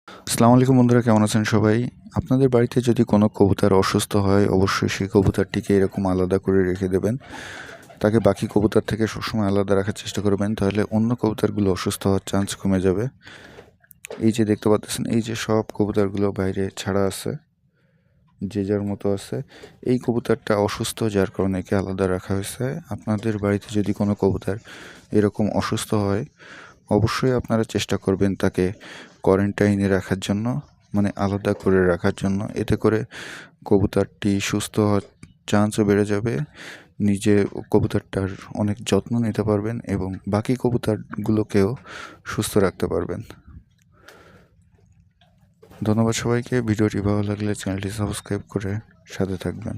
আসসালামু আলাইকুম বন্ধুরা, কেমন আছেন সবাই? আপনাদের বাড়িতে যদি কোনো কবুতর অসুস্থ হয়, অবশ্যই সেই কবুতরটিকে এরকম আলাদা করে রেখে দেবেন। তাকে বাকি কবুতর থেকে সবসময় আলাদা রাখার চেষ্টা করবেন, তাহলে অন্য কবুতরগুলো অসুস্থ হওয়ার চান্স কমে যাবে। এই যে দেখতে পাচ্ছেন, এই যে সব কবুতরগুলো বাইরে ছাড়া আছে, যে যার মতো আছে। এই কবুতরটা অসুস্থ, যার কারণে একে আলাদা রাখা হয়েছে। আপনাদের বাড়িতে যদি কোনো কবুতর এরকম অসুস্থ হয়, অবশ্যই আপনারা চেষ্টা করবেন তাকে কোয়ারেন্টাইনে রাখার জন্য, মানে আলাদা করে রাখার জন্য। এতে করে কবুতরটি সুস্থ হওয়ার চান্সও বেড়ে যাবে, নিজে কবুতরটার অনেক যত্ন নিতে পারবেন এবং বাকি কবুতরগুলোকেও সুস্থ রাখতে পারবেন। ধন্যবাদ সবাইকে। ভিডিওটি ভালো লাগলে চ্যানেলটি সাবস্ক্রাইব করে সাথে থাকবেন।